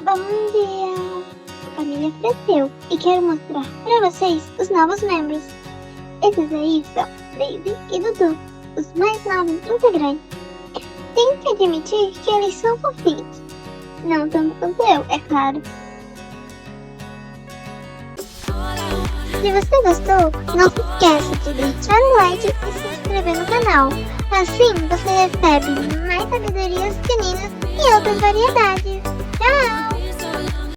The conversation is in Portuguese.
Bom dia! A família cresceu e quero mostrar para vocês os novos membros. Esses aí são Daisy e Dudu, os mais novos integrantes. Tenho que admitir que eles são fofinhos. Não tanto quanto eu, é claro. Se você gostou, não se esqueça de deixar o like e se inscrever no canal. Assim você recebe mais sabedorias caninas e outras variedades. Tchau!